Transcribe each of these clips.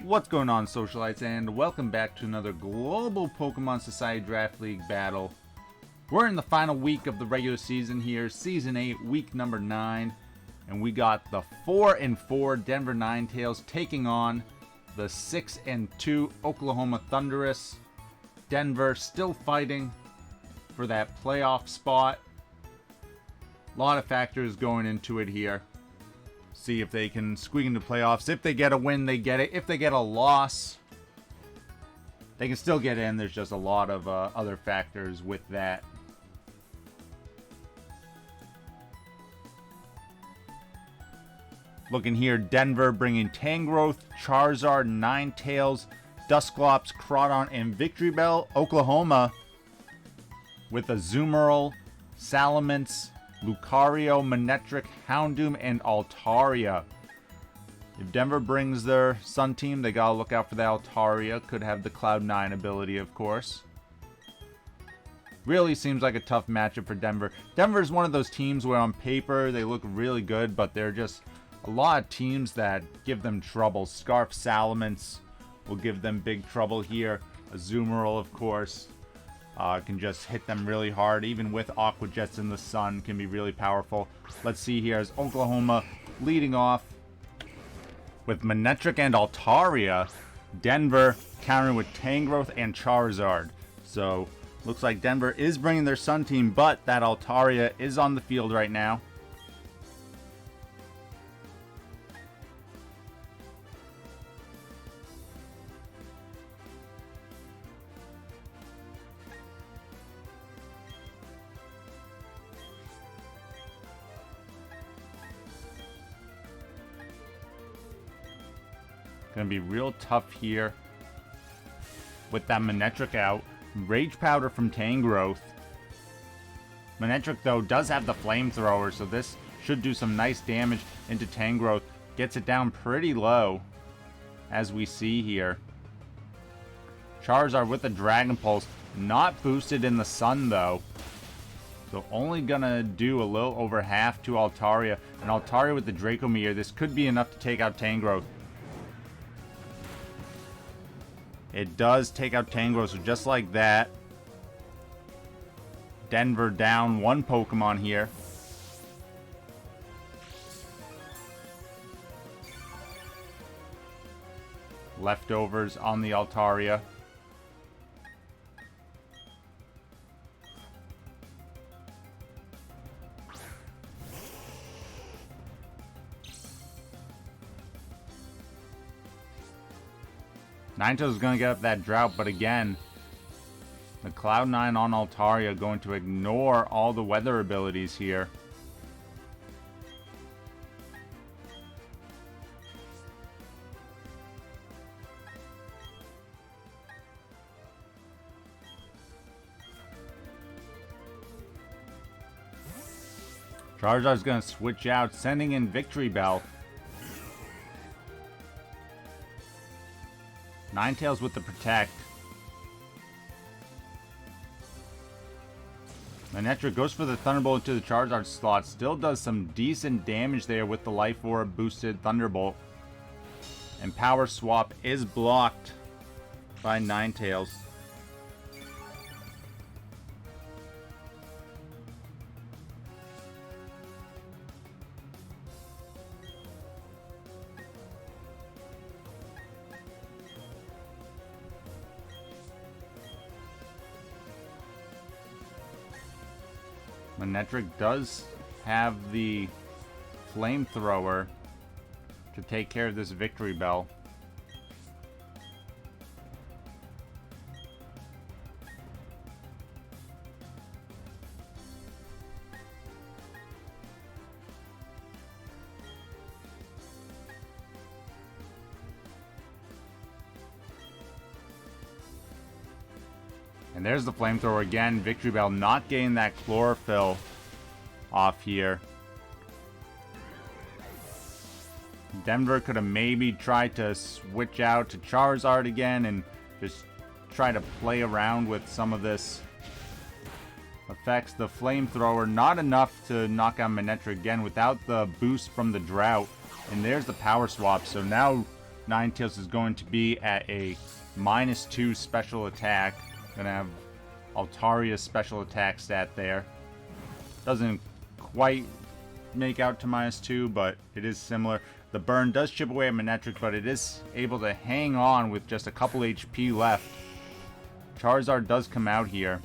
What's going on, Socialites, and welcome back to another Global Pokémon Society Draft League battle. We're in the final week of the regular season here, Season 8, week number 9, and we got the 4-4 Denver Ninetales taking on the 6-2 Oklahoma Thundurus. Denver still fighting for that playoff spot. A lot of factors going into it here. See if they can squeak into playoffs. If they get a win, they get it. If they get a loss, they can still get in. There's just a lot of other factors with that. Looking here, Denver bringing Tangrowth, Charizard, Ninetales, Dusclops, Crawdaunt, and Victreebel. Oklahoma with Azumarill, Salamence, Lucario, Manectric, Houndoom, and Altaria. If Denver brings their Sun team, they gotta look out for the Altaria. Could have the Cloud9 ability, of course. Really seems like a tough matchup for Denver. Denver's one of those teams where on paper they look really good, but they're just a lot of teams that give them trouble. Scarf Salamence will give them big trouble here. Azumarill, of course. Can just hit them really hard. Even with Aqua Jets in the sun, can be really powerful. Let's see here as Oklahoma leading off with Manectric and Altaria. Denver countering with Tangrowth and Charizard. So, looks like Denver is bringing their sun team, but that Altaria is on the field right now. Gonna be real tough here with that Manectric out. Rage Powder from Tangrowth. Manectric, though, does have the Flamethrower, so this should do some nice damage into Tangrowth. Gets it down pretty low, as we see here. Charizard with the Dragon Pulse. Not boosted in the sun, though. So only gonna do a little over half to Altaria. And Altaria with the Draco Meteor. This could be enough to take out Tangrowth. It does take out Tangrowth, so just like that, Denver down one Pokemon here. Leftovers on the Altaria. Ninetales is going to get up that drought, but again, the Cloud9 on Altaria going to ignore all the weather abilities here. Charizard's going to switch out, sending in Victreebel. Ninetales with the Protect. Manectric goes for the Thunderbolt into the Charizard slot. Still does some decent damage there with the Life Orb boosted Thunderbolt. And Power Swap is blocked by Ninetales. Manectric does have the Flamethrower to take care of this Victreebel. And there's the Flamethrower again. Victreebel not getting that Chlorophyll off here. Denver could have maybe tried to switch out to Charizard again and just try to play around with some of this effects. The Flamethrower, not enough to knock out Manectric again without the boost from the Drought. And there's the Power Swap. So now Ninetales is going to be at a -2 special attack. Gonna have Altaria's special attack stat there. Doesn't quite make out to -2, but it is similar. The burn does chip away at Manectric, but it is able to hang on with just a couple HP left. Charizard does come out here.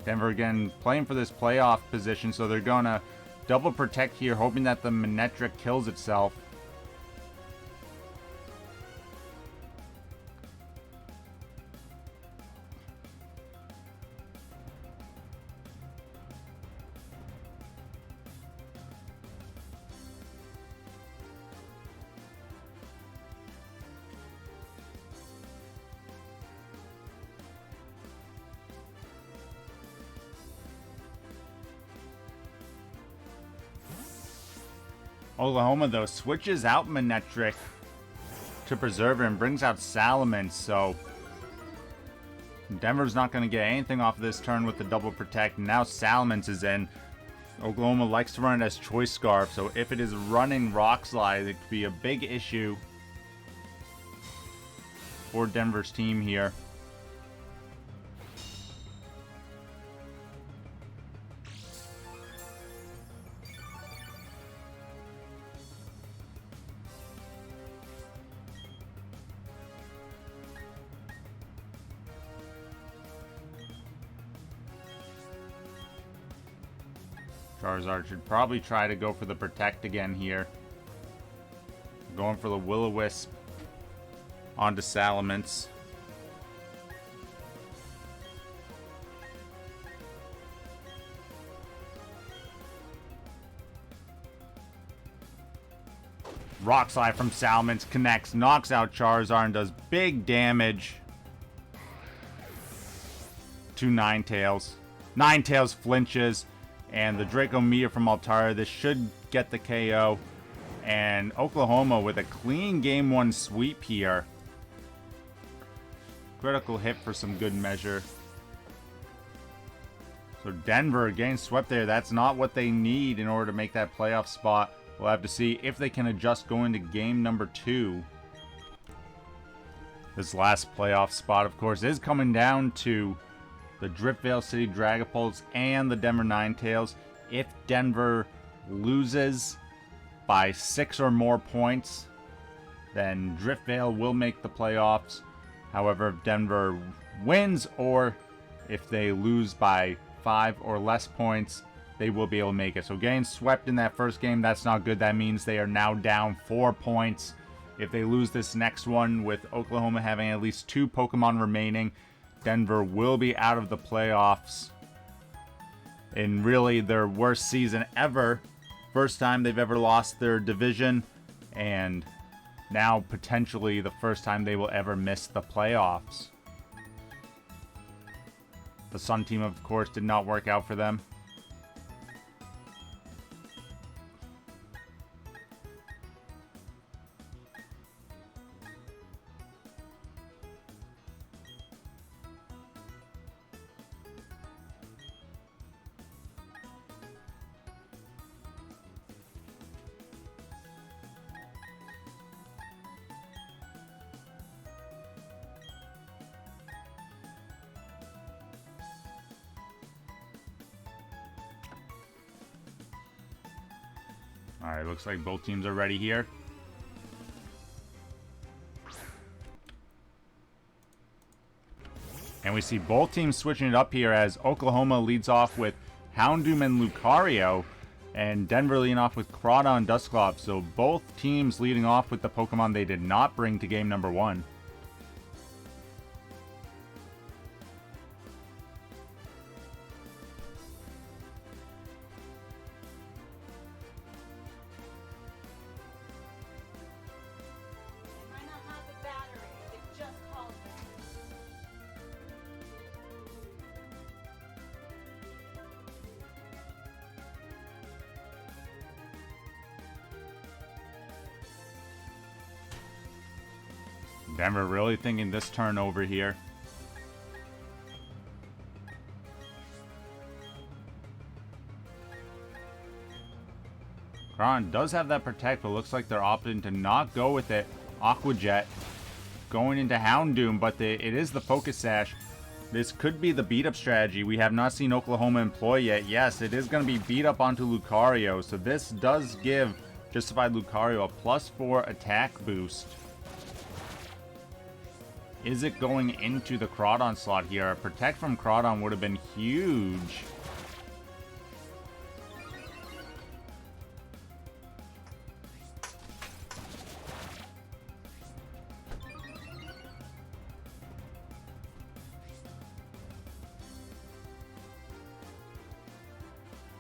Denver again playing for this playoff position, so they're gonna double protect here, hoping that the Manectric kills itself. Oklahoma, though, switches out Manectric to preserve it and brings out Salamence, so Denver's not going to get anything off of this turn with the double protect. Now Salamence is in. Oklahoma likes to run it as Choice Scarf, so if it is running Rock Slide, it could be a big issue for Denver's team here. Charizard should probably try to go for the Protect again here. Going for the Will-O-Wisp onto Salamence. Rock Slide from Salamence connects, knocks out Charizard, and does big damage to Ninetales. Ninetales flinches. And the Draco Meteor from Altaria, this should get the KO. And Oklahoma with a clean Game 1 sweep here. Critical hit for some good measure. So Denver getting swept there. That's not what they need in order to make that playoff spot. We'll have to see if they can adjust going to game number 2. This last playoff spot, of course, is coming down to the Driftveil City Dragapults and the Denver Ninetales. If Denver loses by 6 or more points, then Driftveil will make the playoffs. However, if Denver wins or if they lose by 5 or less points, they will be able to make it. So getting swept in that first game, that's not good. That means they are now down 4 points. If they lose this next one with Oklahoma having at least 2 Pokemon remaining, Denver will be out of the playoffs in really their worst season ever. First time they've ever lost their division, and now potentially the first time they will ever miss the playoffs. The Sun team, of course, did not work out for them. Alright, looks like both teams are ready here. And we see both teams switching it up here as Oklahoma leads off with Houndoom and Lucario, and Denver leading off with Crawdaunt and Dusclops. So both teams leading off with the Pokemon they did not bring to game number 1. Denver really thinking this turn over here. Crawdaunt does have that protect, but looks like they're opting to not go with it. Aqua Jet going into Houndoom, but it is the Focus Sash. This could be the beat-up strategy we have not seen Oklahoma employ yet. Yes, it is going to be beat up onto Lucario, so this does give Justified Lucario a +4 attack boost. Is it going into the Crawdaunt slot here? A protect from Crawdaunt would have been huge.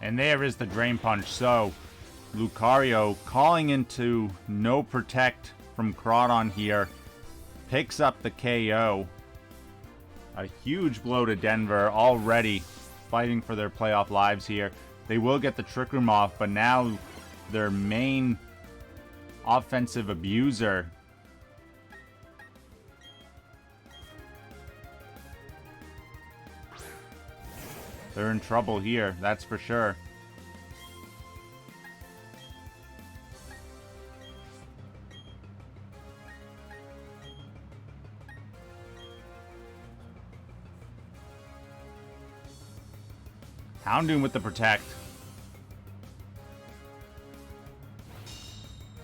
And there is the Drain Punch. So, Lucario calling into no protect from Crawdaunt here. Picks up the KO. A huge blow to Denver, already fighting for their playoff lives here. They will get the Trick Room off, but now their main offensive abuser they're in trouble here, that's for sure. Houndoom with the protect.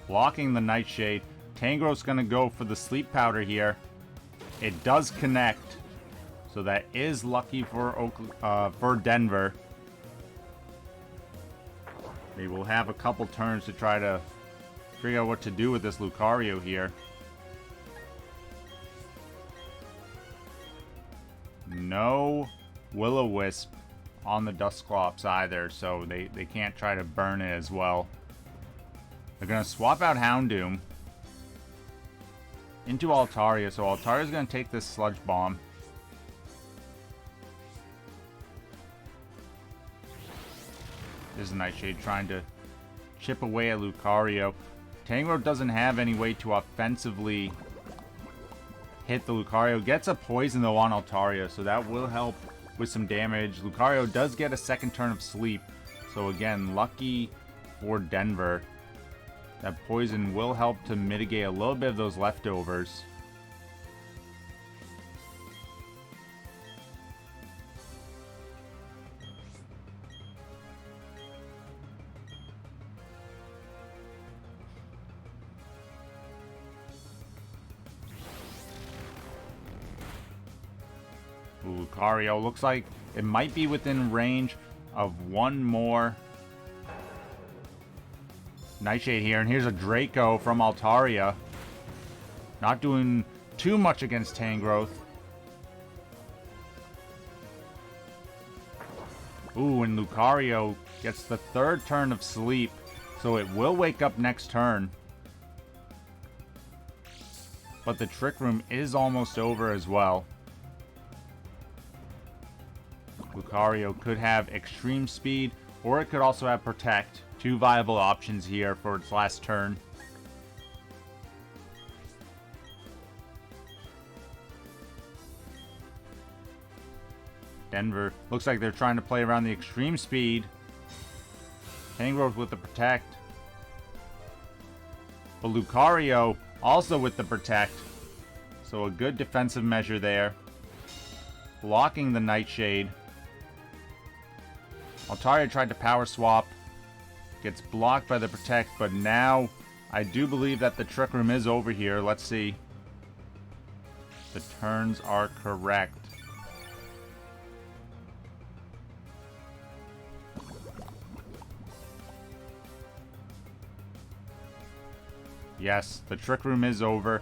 Blocking the Nightshade. Tangrowth's going to go for the Sleep Powder here. It does connect. So that is lucky for Denver. They will have a couple turns to try to figure out what to do with this Lucario here. No Will-O-Wisp on the Dusclops either, so they can't try to burn it as well. They're going to swap out Houndoom into Altaria, so Altaria's going to take this Sludge Bomb. There's a Nightshade trying to chip away at Lucario. Tangrowth doesn't have any way to offensively hit the Lucario. Gets a poison though on Altaria, so that will help with some damage. Lucario does get a second turn of sleep. So again, lucky for Denver. That poison will help to mitigate a little bit of those leftovers. Lucario looks like it might be within range of one more Nightshade here. And here's a Draco from Altaria. Not doing too much against Tangrowth. Ooh, and Lucario gets the third turn of sleep. So it will wake up next turn. But the Trick Room is almost over as well. Lucario could have Extreme Speed, or it could also have Protect. Two viable options here for its last turn. Denver looks like they're trying to play around the Extreme Speed. Tangrowth with the Protect. But Lucario also with the Protect. So a good defensive measure there. Blocking the Nightshade. Altaria tried to power swap. Gets blocked by the Protect, but now I do believe that the Trick Room is over here. Let's see. The turns are correct. Yes, the Trick Room is over.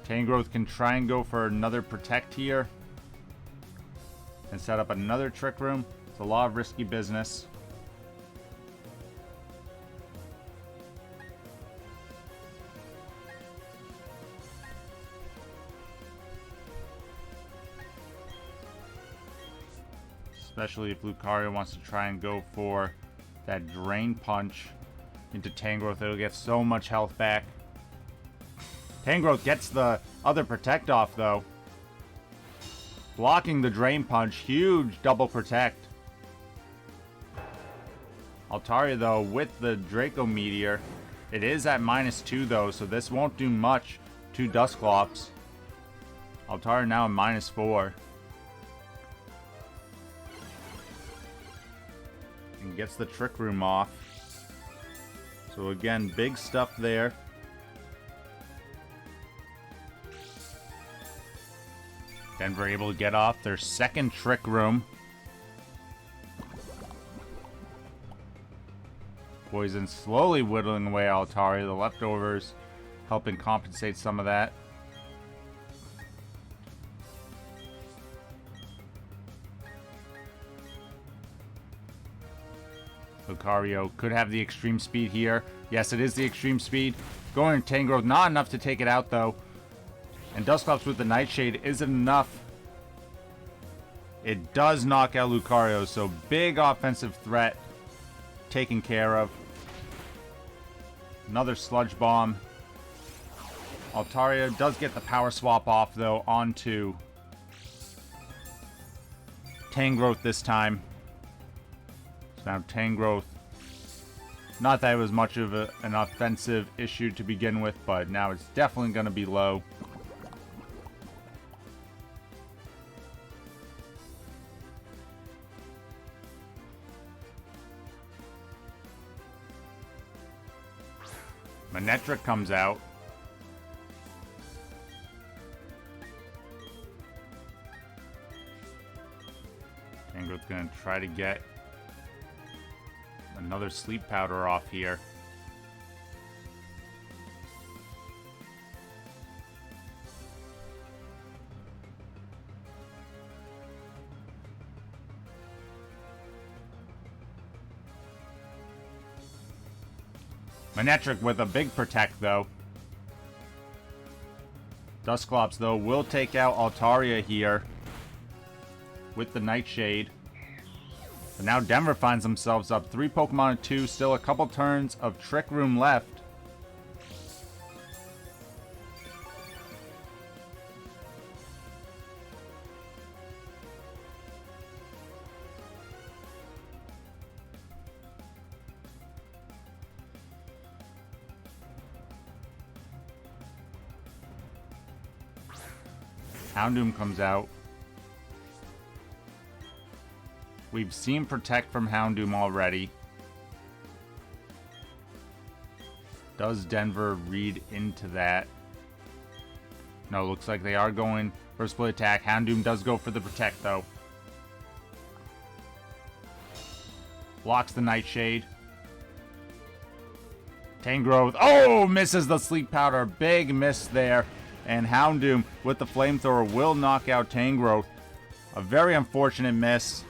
Tangrowth can try and go for another Protect here. And set up another Trick Room. It's a lot of risky business. Especially if Lucario wants to try and go for that Drain Punch into Tangrowth. It'll get so much health back. Tangrowth gets the other Protect off though. Blocking the Drain Punch. Huge double Protect. Altaria, though, with the Draco Meteor. It is at -2, though, so this won't do much to Dusclops. Altaria now at -4. And gets the Trick Room off. So again, big stuff there. Denver able to get off their second Trick Room. Poison slowly whittling away Altaria. The leftovers helping compensate some of that. Lucario could have the extreme speed here. Yes, it is the extreme speed. Going to Tangrowth, not enough to take it out though. And Dusclops with the Nightshade isn't enough. It does knock out Lucario, so big offensive threat taken care of. Another Sludge Bomb. Altaria does get the power swap off though onto Tangrowth this time. So now Tangrowth, not that it was much of an offensive issue to begin with, but now it's definitely going to be low. Manectric comes out. Tangrowth's going to try to get another Sleep Powder off here. Manectric with a big protect, though. Dusclops, though, will take out Altaria here with the Nightshade. But now Denver finds themselves up 3 Pokemon to 2. Still a couple turns of Trick Room left. Houndoom comes out. We've seen Protect from Houndoom already. Does Denver read into that? No, looks like they are going for a split attack. Houndoom does go for the Protect, though. Blocks the Nightshade. Tangrowth. Oh, misses the Sleep Powder. Big miss there. And Houndoom with the Flamethrower will knock out Tangrowth. A very unfortunate miss.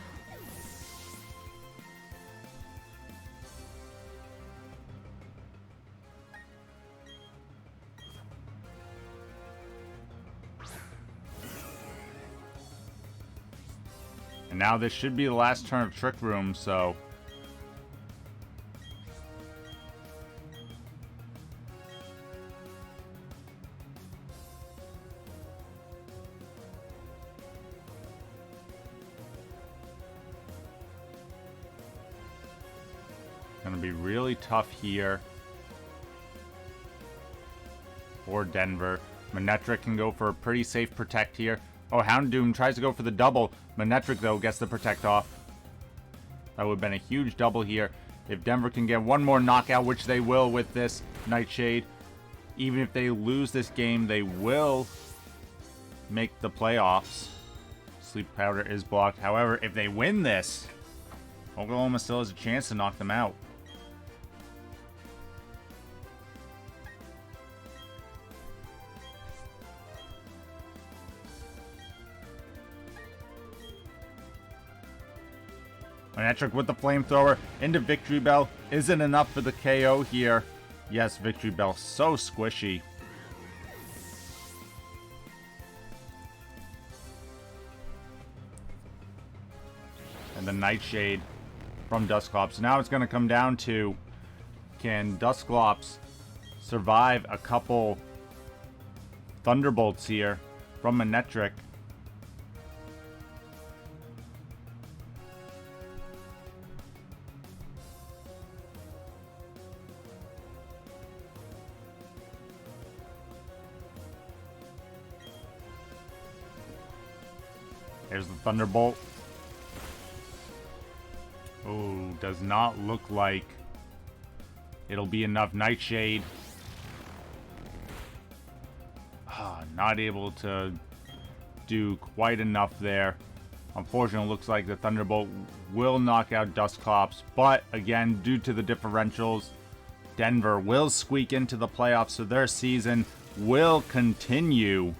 And now this should be the last turn of Trick Room, so gonna be really tough here for Denver. Manectric can go for a pretty safe Protect here. Oh, Houndoom tries to go for the double. Manectric, though, gets the Protect off. That would have been a huge double here. If Denver can get one more knockout, which they will with this Nightshade, even if they lose this game, they will make the playoffs. Sleep Powder is blocked. However, if they win this, Oklahoma still has a chance to knock them out. Manectric with the Flamethrower into Victreebel. Isn't enough for the KO here. Yes, Victreebel, so squishy. And the Nightshade from Dusclops. Now it's going to come down to, can Dusclops survive a couple Thunderbolts here from Manectric? There's the Thunderbolt. Oh, does not look like it'll be enough. Nightshade. Not able to do quite enough there. Unfortunately, it looks like the Thunderbolt will knock out Dusclops. But, again, due to the differentials, Denver will squeak into the playoffs, so their season will continue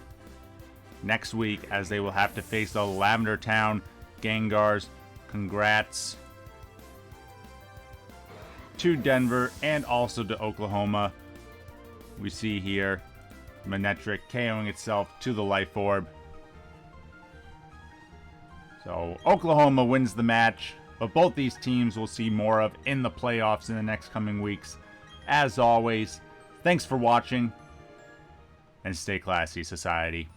next week as they will have to face the Lavender Town Gengars. Congrats to Denver and also to Oklahoma. We see here Manectric KOing itself to the Life Orb. So Oklahoma wins the match, but both these teams will see more of in the playoffs in the next coming weeks. As always, thanks for watching, and stay classy, Society.